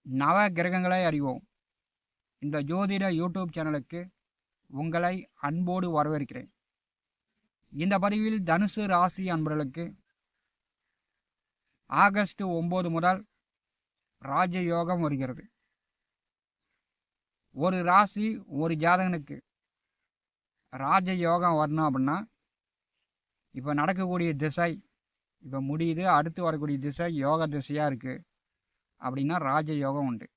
நவ கிரகங்களை அறிவோம். இந்த ஜோதிட யூடியூப் சேனலுக்கு உங்களை அன்போடு வரவேற்கிறேன். இந்த பதிவில் தனுசு ராசி அன்பர்களுக்கு ஆகஸ்ட் 9 முதல் ராஜயோகம் வருகிறது. ஒரு ராசி ஒரு ஜாதகனுக்கு ராஜயோகம் வரணும் அப்படின்னா இப்போ நடக்கக்கூடிய திசை இப்போ முடியுது, அடுத்து வரக்கூடிய திசை யோக திசையாக இருக்குது அப்படின்னா ராஜயோகம் உண்டு.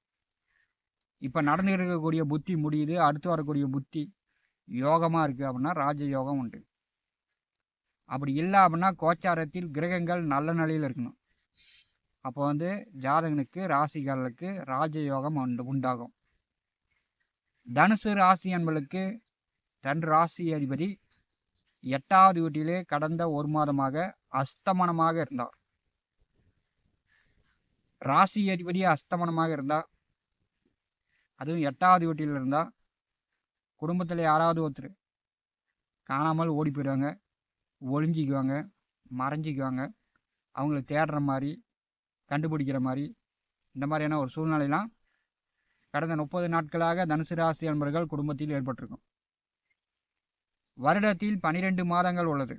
இப்போ நடந்து இருக்கக்கூடிய புத்தி முடியுது, அடுத்து வரக்கூடிய புத்தி யோகமாக இருக்குது அப்படின்னா ராஜயோகம் உண்டு. அப்படி இல்லை அப்படின்னா கோச்சாரத்தில் கிரகங்கள் நல்ல நிலையில் இருக்கணும். அப்போ ஜாதகனுக்கு ராசிகாரர்களுக்கு ராஜயோகம் உண்டாகும். தனுசு ராசி என்பதற்கு தன் ராசி அதிபதி 8வது வீட்டிலே கடந்த ஒரு மாதமாக அஸ்தமனமாக இருந்தார். ராசி அதிபதி அஸ்தமனமாக இருந்தால், அதுவும் 8வது வீட்டில் இருந்தால் குடும்பத்தில் யாராவது ஒருத்தர் காணாமல் ஓடி போயிடுவாங்க, ஒளிஞ்சிக்குவாங்க, மறைஞ்சிக்குவாங்க. அவங்கள தேடுற மாதிரி, கண்டுபிடிக்கிற மாதிரி, இந்த மாதிரியான ஒரு சூழ்நிலையெல்லாம் கடந்த 30 நாட்களாக தனுசு ராசி அன்பர்கள் குடும்பத்தில் ஏற்பட்டிருக்கும். வருடத்தில் 12 மாதங்கள் உள்ளது.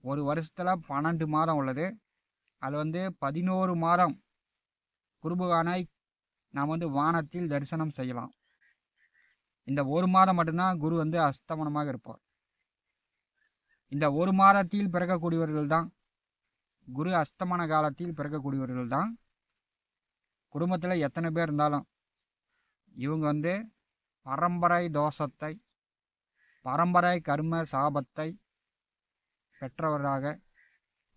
ஒரு வருஷத்தில் 12 மாதம் உள்ளது. அது 11 மாதம் குருபகானை நாம் வானத்தில் தரிசனம் செய்யலாம். இந்த ஒரு மாதம் மட்டும்தான் குரு அஸ்தமனமாக இருப்பார். இந்த ஒரு மாதத்தில் பிறக்கக்கூடியவர்கள் தான், குரு அஸ்தமன காலத்தில் பிறக்கக்கூடியவர்கள் தான் குடும்பத்தில் எத்தனை பேர் இருந்தாலும் இவங்க பரம்பரை தோஷத்தை, பரம்பரை கர்ம சாபத்தை பெற்றவராக,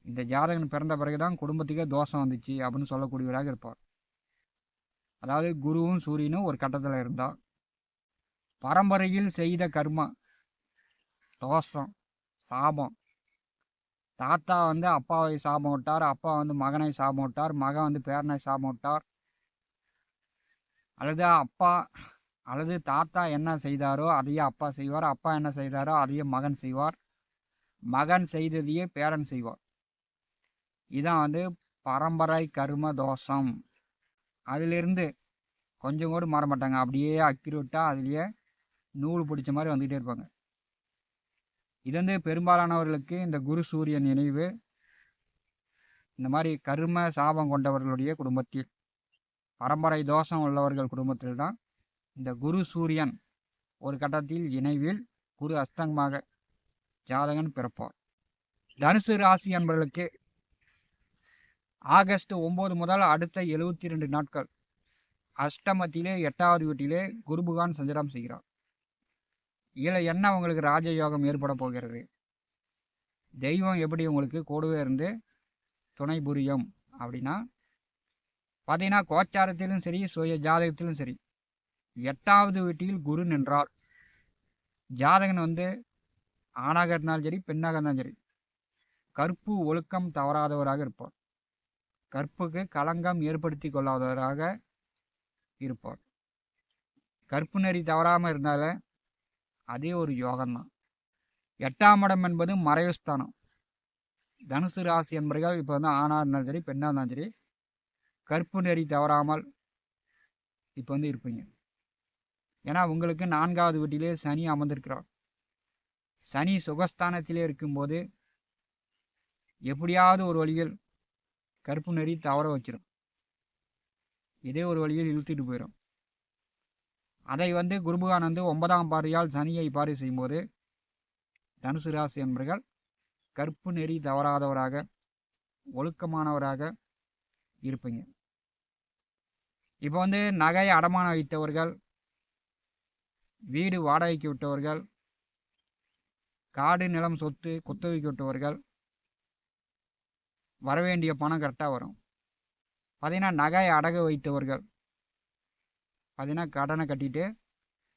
இந்த ஜாதகன் பிறந்த பிறகுதான் குடும்பத்துக்கே தோஷம் வந்துச்சு அப்படின்னு சொல்லக்கூடியவராக இருப்பார். அதாவது குருவும் சூரியனும் ஒரு கட்டத்தில் இருந்தால் பரம்பரையில் செய்த கர்மா தோஷம் சாபம், தாத்தா அப்பாவை சாபம் விட்டார், அப்பா மகனை சாபம் விட்டார், மகன் பேரனை சாபம் விட்டார், அல்லது அப்பா அல்லது தாத்தா என்ன செய்தாரோ அதையே அப்பா செய்வார், அப்பா என்ன செய்தாரோ அதையே மகன் செய்வார், மகன் செய்ததையே பேரன் செய்வார். இதான் பரம்பரை கர்ம தோஷம். அதிலிருந்து கொஞ்சம் கூட மாற மாட்டாங்க. அப்படியே அக்யூரேட்டாக அதுலேயே நூல் பிடிச்ச மாதிரி வந்துகிட்டே இருப்பாங்க. இது பெரும்பாலானவர்களுக்கு இந்த குரு சூரியன் நினைவு இந்த மாதிரி கர்ம சாபம் கொண்டவர்களுடைய குடும்பத்தில், பரம்பரை தோஷம் உள்ளவர்கள் குடும்பத்தில் தான் இந்த குரு சூரியன் ஒரு கட்டத்தில் இணைவில் குரு அஸ்தங்கமாக ஜாதகன் பிறப்பார். தனுசு ராசி என்பவர்களுக்கு ஆகஸ்ட் 9 முதல் அடுத்த 72 நாட்கள் அஷ்டமத்திலே 8வது வீட்டிலே குரு பகவான் சஞ்சாரம் செய்கிறார். இதில் என்ன உங்களுக்கு ராஜயோகம் ஏற்பட போகிறது? தெய்வம் எப்படி உங்களுக்கு கூடவே இருந்து துணை புரியும் அப்படின்னா பார்த்தீங்கன்னா, கோச்சாரத்திலும் சரி சுய ஜாதகத்திலும் சரி 8வது வீட்டில் குரு நின்றால் ஜாதகன் ஆணாக இருந்தாலும் சரி பெண்ணாக இருந்தாலும் சரி கற்பு ஒழுக்கம் தவறாதவராக இருப்பார். கற்புக்கு களங்கம் ஏற்படுத்தி கொள்ளாதவராக இருப்பார். கற்பு நெறி தவறாமல் இருந்தால அதே ஒரு யோகம்தான். 8ஆம் இடம் என்பது மறைவு ஸ்தானம். தனுசு ராசி என்பவர்கள் இப்போ ஆணாக இருந்தாலும் சரி பெண்ணாக இருந்தாலும் சரி கற்பு நெறி தவறாமல் இப்போ இருப்பீங்க. ஏன்னா உங்களுக்கு 4வது வீட்டிலே சனி அமர்ந்திருக்கிறார். சனி சுகஸ்தானத்திலே இருக்கும்போது எப்படியாவது ஒரு வழியில் கற்பு நெறி தவற வச்சிடும், இதே ஒரு வழியில் இழுத்துட்டு போயிடும். அதை குருபகான் 9ஆம் பார்வையால் சனியை பார்வை செய்யும்போது தனுசு ராசி என்பவர்கள் கற்பு நெறி தவறாதவராக ஒழுக்கமானவராக இருப்பீங்க. இப்போ நகை அடமானம் வைத்தவர்கள், வீடு வாடகைக்கு விட்டவர்கள், காடு நிலம் சொத்து குத்தகைக்கு விட்டவர்கள் வரவேண்டிய பணம் கரெக்டாக வரும். பார்த்தீங்கன்னா நகையை அடகு வைத்தவர்கள் பார்த்தீங்கன்னா கடனை கட்டிட்டு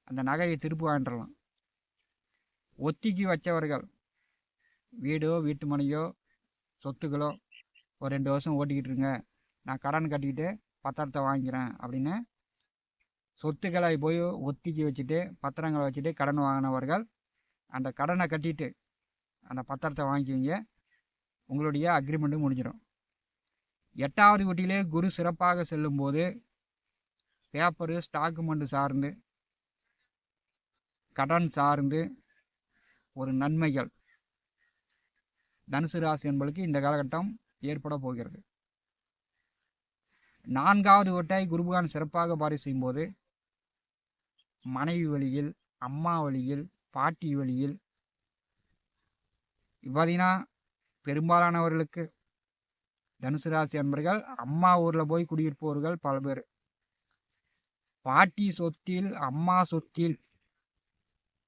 அந்த நகையை திருப்பி வாங்கிடலாம். ஒத்திக்கு வச்சவர்கள் வீடோ வீட்டு மனையோ சொத்துக்களோ ஒரு 2 வருஷம் ஓட்டிக்கிட்டு இருங்க, நான் கடன் கட்டிக்கிட்டு பத்திரத்தை வாங்கிக்கிறேன் அப்படின்னு சொத்துக்களை போய் ஒத்திக்கி வச்சுட்டு பத்திரங்களை வச்சுட்டு கடன் வாங்கினவர்கள் அந்த கடனை கட்டிட்டு அந்த பத்திரத்தை வாங்கிக்குவீங்க, உங்களுடைய அக்ரிமெண்ட்டு முடிஞ்சிடும். 8வது வீட்டிலே குரு சிறப்பாக செல்லும்போது பேப்பரு ஸ்டாக்குமெண்ட் சார்ந்து கடன் சார்ந்து ஒரு நன்மைகள் தனுசு ராசி என்பதற்கு இந்த காலகட்டம் ஏற்பட போகிறது. 4வது வீட்டை குருபகான் சிறப்பாக பாரி செய்யும்போது மனைவி வழியில், அம்மா வழியில், பாட்டி வழியில் பார்த்தீங்கன்னா பெரும்பாலானவர்களுக்கு தனுசு ராசி அன்பர்கள் அம்மா ஊரில் போய் குடியிருப்பவர்கள் பல பேர். பாட்டி சொத்தில், அம்மா சொத்தில்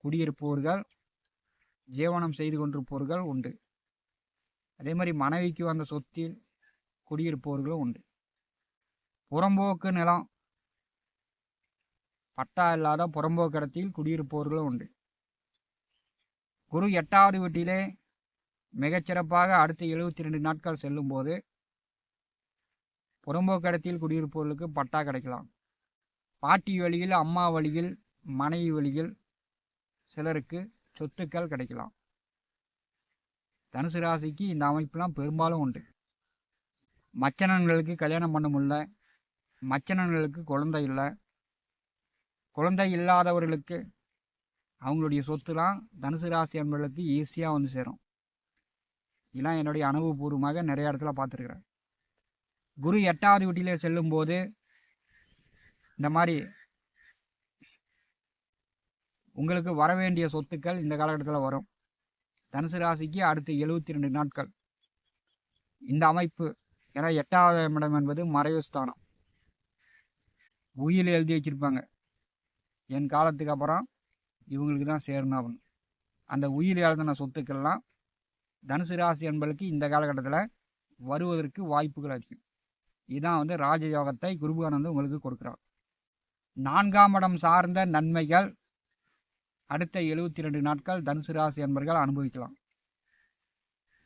குடியிருப்பவர்கள், ஜீவனம் செய்து கொண்டிருப்பவர்கள் உண்டு. அதே மாதிரி மனைவிக்கு வந்த சொத்தில் குடியிருப்பவர்களும் உண்டு. புறம்போக்கு நிலம், பட்டா இல்லாத புறம்போக்கு இடத்தில் குடியிருப்பவர்களும் உண்டு. குரு 8வது வீட்டிலே மிகச்சிறப்பாக அடுத்த 72 நாட்கள் செல்லும் போது புறம்போக்கு இடத்தில் குடியிருப்பவர்களுக்கு பட்டா கிடைக்கலாம். பாட்டி வழியில், அம்மா வழியில், மனைவி வழியில் சிலருக்கு சொத்துக்கள் கிடைக்கலாம். தனுசு ராசிக்கு இந்த அமைப்புலாம் பெரும்பாலும் உண்டு. மச்சனன்களுக்கு கல்யாணம் பண்ண முடியல, மச்சனன்களுக்கு குழந்தை இல்லை, குழந்தை இல்லாதவர்களுக்கு அவங்களுடைய சொத்துலாம் தனுசு ராசி அன்பர்களுக்கு ஈஸியாக வந்து சேரும். இதெல்லாம் என்னுடைய அனுபவபூர்வமாக நிறைய இடத்துல பார்த்துருக்குறேன். குரு 8வது வீட்டிலே செல்லும்போது இந்த மாதிரி உங்களுக்கு வர வேண்டிய சொத்துக்கள் இந்த காலகட்டத்தில் வரும். தனுசு ராசிக்கு அடுத்த 72 நாட்கள் இந்த அமைப்பு. ஏன்னா 8வது இடம் என்பது மறைவு ஸ்தானம். உயிர் எழுதி வச்சிருப்பாங்க, என் காலத்துக்கு அப்புறம் இவங்களுக்கு தான் சேரணும் அப்படின்னு. அந்த உயிர் எழுதின சொத்துக்கள்லாம் தனுசு ராசி என்பதற்கு இந்த காலகட்டத்தில் வருவதற்கு வாய்ப்புகள் அதிகம். இதுதான் வந்து ராஜயோகத்தை குருபகான் வந்து உங்களுக்கு கொடுக்குறார். 4ஆம் இடம் சார்ந்த நன்மைகள் அடுத்த 72 நாட்கள் தனுசு ராசி என்பர்கள் அனுபவிக்கலாம்.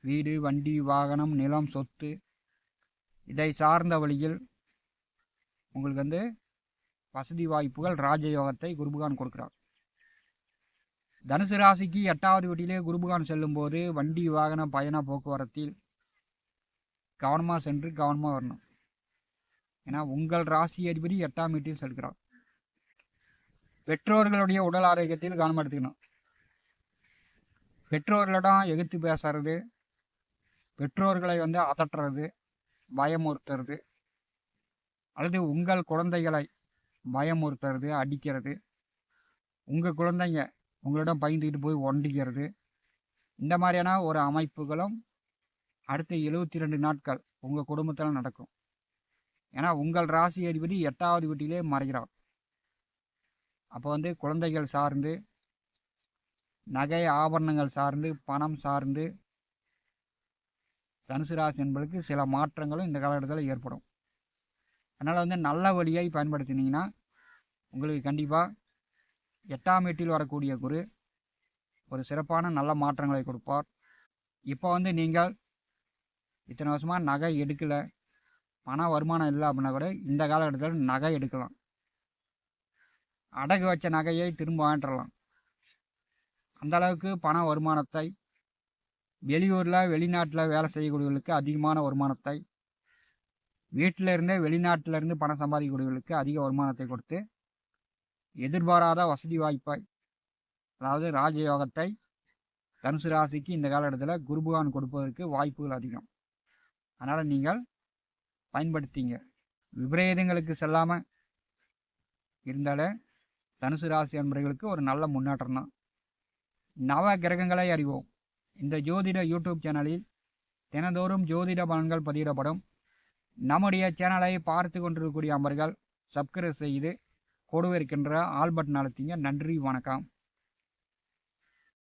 வீடு, வண்டி, வாகனம், நிலம், சொத்து இதை சார்ந்த வழியில் உங்களுக்கு வந்து வசதி வாய்ப்புகள் ராஜயோகத்தை குருபகான் கொடுக்கிறார். தனுசு ராசிக்கு 8வது வீட்டிலே குருபகான் செல்லும் போது வண்டி, வாகன, பயண போக்குவரத்தில் கவனமாக சென்று கவனமாக வரணும். ஏன்னா உங்கள் ராசி அதிபதி 8ஆம் வீட்டில் செல்கிறார். பெற்றோர்களுடைய உடல் ஆரோக்கியத்தில் கவனம் எடுத்துக்கணும். பெற்றோர்களிடம் எதிர்த்து பேசுறது, பெற்றோர்களை வந்து அதட்டுறது, பயமுறுத்துறது, அல்லது உங்கள் குழந்தைகளை பயமுறுத்துறது, அடிக்கிறது, உங்கள் குழந்தைங்க உங்களிடம் பயந்துக்கிட்டு போய் ஒண்டிக்கிறது, இந்த மாதிரியான ஒரு அமைப்புகளும் அடுத்த 72 நாட்கள் உங்கள் குடும்பத்தில் நடக்கும். ஏன்னா உங்கள் ராசி அதிபதி 8வது வீட்டிலே மறைகிறார். அப்போ வந்து குழந்தைகள் சார்ந்து, நகை ஆபரணங்கள் சார்ந்து, பணம் சார்ந்து தனுசு ராசி என்பதற்கு சில மாற்றங்களும் இந்த காலகட்டத்தில் ஏற்படும். அதனால் வந்து நல்ல வழியை பயன்படுத்தினீங்கன்னா உங்களுக்கு கண்டிப்பாக 8ஆம் வீட்டில் வரக்கூடிய குரு ஒரு சிறப்பான நல்ல மாற்றங்களை கொடுப்பார். இப்போ வந்து நீங்கள் இத்தனை வருஷமாக நகை எடுக்கலை, பண வருமானம் இல்லை அப்படின்னா கூட இந்த காலகட்டத்தில் நகை எடுக்கலாம். அடகு வச்ச நகையை திரும்ப வாங்கிடலாம். அந்த அளவுக்கு பண வருமானத்தை, வெளியூரில் வெளிநாட்டில் வேலை செய்யக்கூடியவர்களுக்கு அதிகமான வருமானத்தை, வீட்டில் இருந்தே வெளிநாட்டிலிருந்து பணம் சம்பாதிக்கக்கூடியவர்களுக்கு அதிக வருமானத்தை கொடுத்து எதிர்பாராத வசதி வாய்ப்பை, அதாவது ராஜயோகத்தை தனுசு ராசிக்கு இந்த காலகட்டத்தில் குருபகான் கொடுப்பதற்கு வாய்ப்புகள் அதிகம். அதனால் நீங்கள் பயன்படுத்திங்க. விபரீதங்களுக்கு செல்லாமல் இருந்தாலே தனுசு ராசி அன்பர்களுக்கு ஒரு நல்ல முன்னேற்றம் தான். நவ கிரகங்களை அறிவோம் இந்த ஜோதிட யூடியூப் சேனலில் தினந்தோறும் ஜோதிட பலன்கள் பதிவிடப்படும். நம்முடைய சேனலை பார்த்து கொண்டிருக்கக்கூடிய அன்பர்கள் சப்ஸ்கிரைப் செய்து கொடுவிருக்கின்ற ஆல் பட்டன் அழுத்திங்க. நன்றி, வணக்கம்.